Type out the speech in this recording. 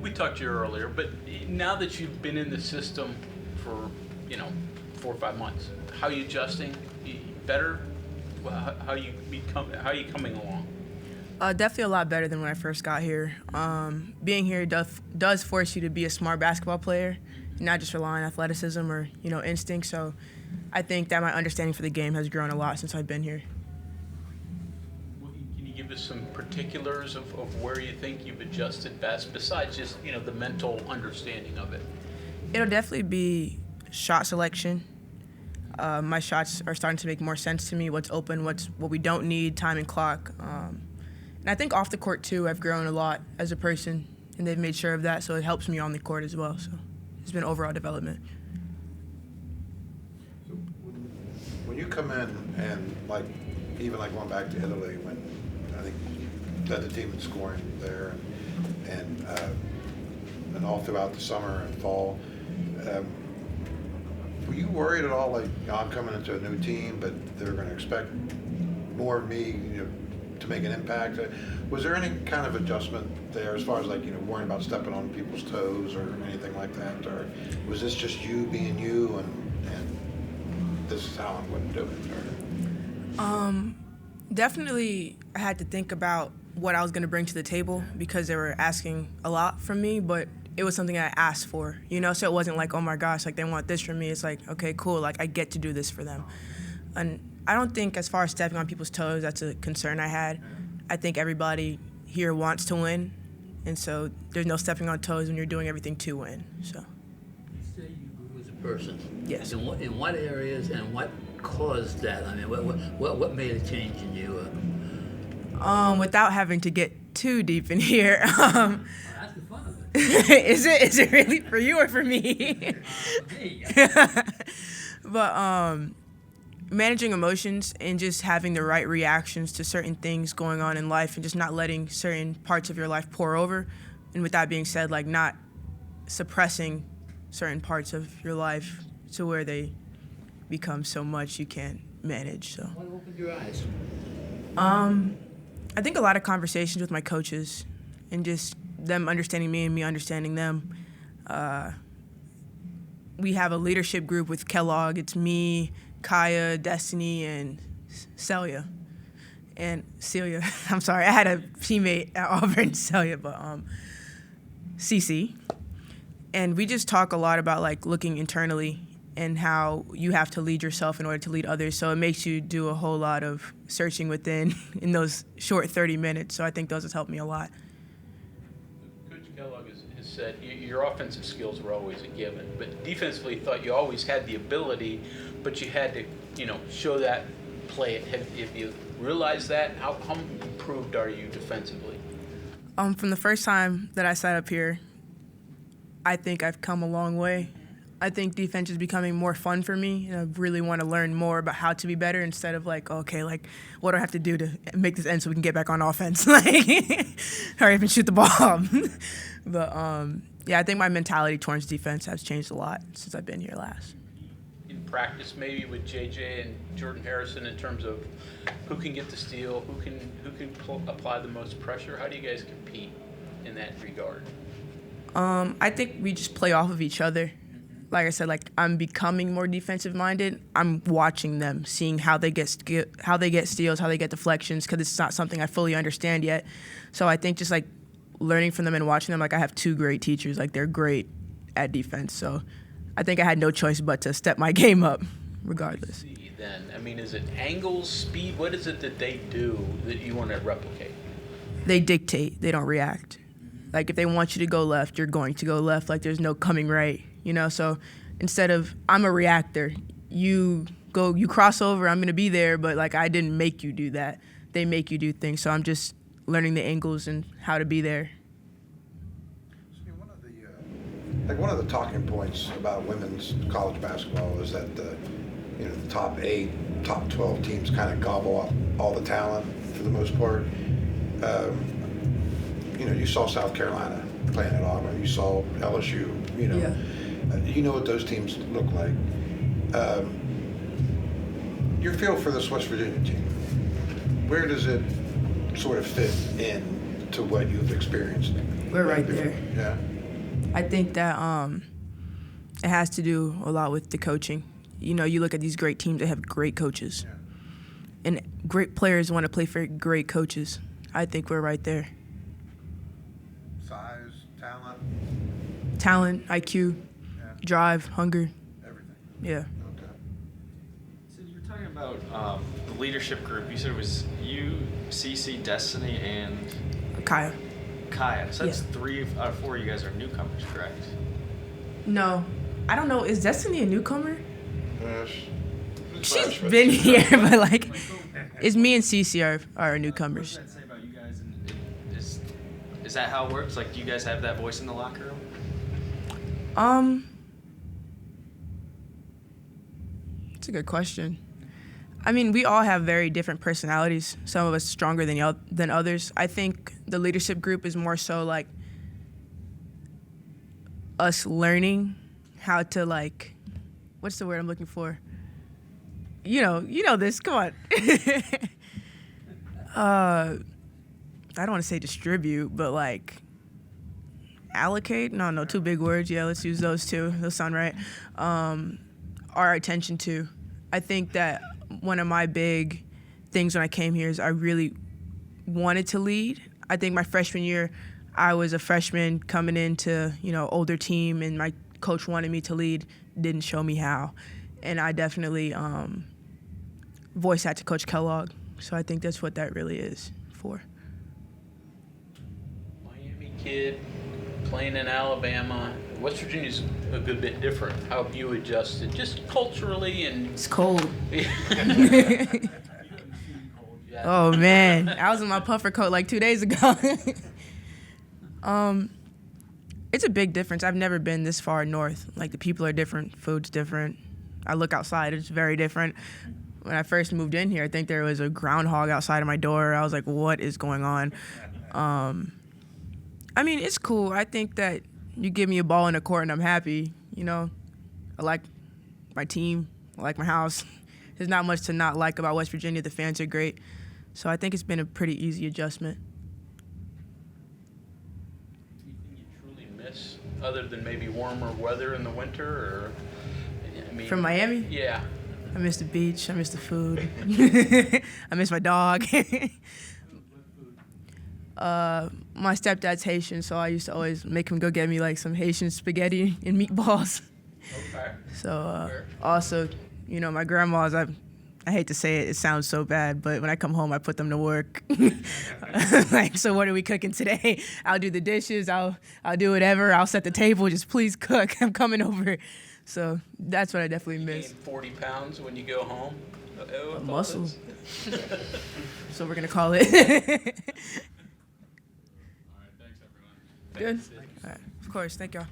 We talked to you earlier, but now that you've been in the system for 4 or 5 months, how are you adjusting? Better? Well, how are you coming along? Definitely a lot better than when I first got here. Being here does force you to be a smart basketball player, not just rely on athleticism or instinct. So I think that my understanding for the game has grown a lot since I've been here. Can you give us some particulars of where you think you've adjusted best, besides just the mental understanding of it? It'll definitely be shot selection. My shots are starting to make more sense to me. What's open, what we don't need, time and clock. And I think off the court too, I've grown a lot as a person, and they've made sure of that, so it helps me on the court as well. So it's been overall development. So when you come in and even going back to Italy, when I think you led the team in scoring there, and all throughout the summer and fall, were you worried at all? I'm coming into a new team, but they're going to expect more of me, to make an impact. Was there any kind of adjustment there as far as worrying about stepping on people's toes or anything like that? Or was this just you being you and this is how I'm going to do it? Or? Definitely I had to think about what I was going to bring to the table because they were asking a lot from me, but it was something I asked for, so it wasn't like, oh my gosh, they want this from me. It's like, okay, cool, I get to do this for them. And I don't think as far as stepping on people's toes, that's a concern I had. I think everybody here wants to win, and so there's no stepping on toes when you're doing everything to win. So. You say you grew as a person. Yes. In what areas and what caused that? I mean, what made a change in you? Without having to get too deep in here. That's the fun of it. Is it really for you or for me? For me. But managing emotions and just having the right reactions to certain things going on in life and just not letting certain parts of your life pour over. And with that being said, not suppressing certain parts of your life to where they become so much you can't manage. So. What opened your eyes? I think a lot of conversations with my coaches and just them understanding me and me understanding them. We have a leadership group with Kellogg. It's me, Kaya, Destiny, and Celia. And Celia, I'm sorry, I had a teammate at Auburn, Celia, but Cece. And we just talk a lot about looking internally and how you have to lead yourself in order to lead others. So it makes you do a whole lot of searching within in those short 30 minutes. So I think those has helped me a lot. Coach Kellogg has said your offensive skills were always a given, but defensively thought you always had the ability, but you had to, show that, play it. Have you realized that? How improved are you defensively? From the first time that I sat up here, I think I've come a long way. I think defense is becoming more fun for me, and I really want to learn more about how to be better instead of what do I have to do to make this end so we can get back on offense? Hurry up and shoot the ball. But I think my mentality towards defense has changed a lot since I've been here last. In practice, maybe with JJ and Jordan Harrison, in terms of who can get the steal, who can apply the most pressure, how do you guys compete in that regard? I think we just play off of each other. Like I said, I'm becoming more defensive minded. I'm watching them, seeing how they get steals, how they get deflections, because it's not something I fully understand yet. So I think just learning from them and watching them, I have two great teachers. They're great at defense. So I think I had no choice but to step my game up, regardless. Then, is it angles, speed? What is it that they do that you want to replicate? They dictate. They don't react. If they want you to go left, you're going to go left. There's no coming right. So instead of I'm a reactor, you cross over, I'm going to be there, but I didn't make you do that. They make you do things. So I'm just learning the angles and how to be there. One of the talking points about women's college basketball is that the top 8, top 12 teams kind of gobble up all the talent for the most part. You saw South Carolina playing at Auburn. You saw LSU. Yeah. You know what those teams look like. Your feel for this West Virginia team, where does it sort of fit in to what you've experienced? We're right there. Yeah. I think that it has to do a lot with the coaching. You know, you look at these great teams that have great coaches. Yeah. And great players want to play for great coaches. I think we're right there. Size, talent, Talent, IQ, yeah, drive, hunger. everything. Yeah. Okay. So you were talking about the leadership group. You said it was you, CC, Destiny, and Kaya. Kaya. So that's Yeah. 3 out of 4 of you guys are newcomers, correct? No, I don't know. Is Destiny a newcomer? She's She's been here, but like, it's me and Cece are What newcomers. does that say about you guys? And is that how it works? Like, do you guys have that voice in the locker room? It's a good question. I mean, we all have very different personalities. Some of us stronger than others. I think the leadership group is more so like us learning how to like, what's the word I'm looking for? You know this. Come on. I don't want to say distribute, but like allocate. No, 2 big words. Yeah, let's use those 2. Those sound right. Our attention to. I think that one of my big things when I came here is I really wanted to lead. I think my freshman year, I was a freshman coming into, older team, and my coach wanted me to lead, didn't show me how. And I definitely voiced that to Coach Kellogg. So I think that's what that really is for. Miami kid playing in Alabama. West Virginia's a good bit different. How have you adjusted, just culturally and? It's cold. Yeah. Oh man, I was in my puffer coat like 2 days ago. It's a big difference. I've never been this far north. Like, the people are different, food's different. I look outside, it's very different. When I first moved in here, I think there was a groundhog outside of my door. I was like, what is going on? I mean, it's cool. I think that you give me a ball in the court and I'm happy. I like my team. I like my house. There's not much to not like about West Virginia. The fans are great. So I think it's been a pretty easy adjustment. Anything you truly miss other than maybe warmer weather in the winter, or? I mean, From Miami? Yeah. I miss the beach. I miss the food. I miss my dog. My stepdad's Haitian, so I used to always make him go get me like some Haitian spaghetti and meatballs. Okay. So also, my grandma's, I hate to say it, it sounds so bad, but when I come home, I put them to work. Like, so what are we cooking today? I'll do the dishes. I'll do whatever. I'll set the table. Just please cook. I'm coming over. So that's what I definitely miss. Gain 40 pounds when you go home. Muscle. So we're gonna call it. All right, thanks, everyone. Good. All right. Of course. Thank y'all.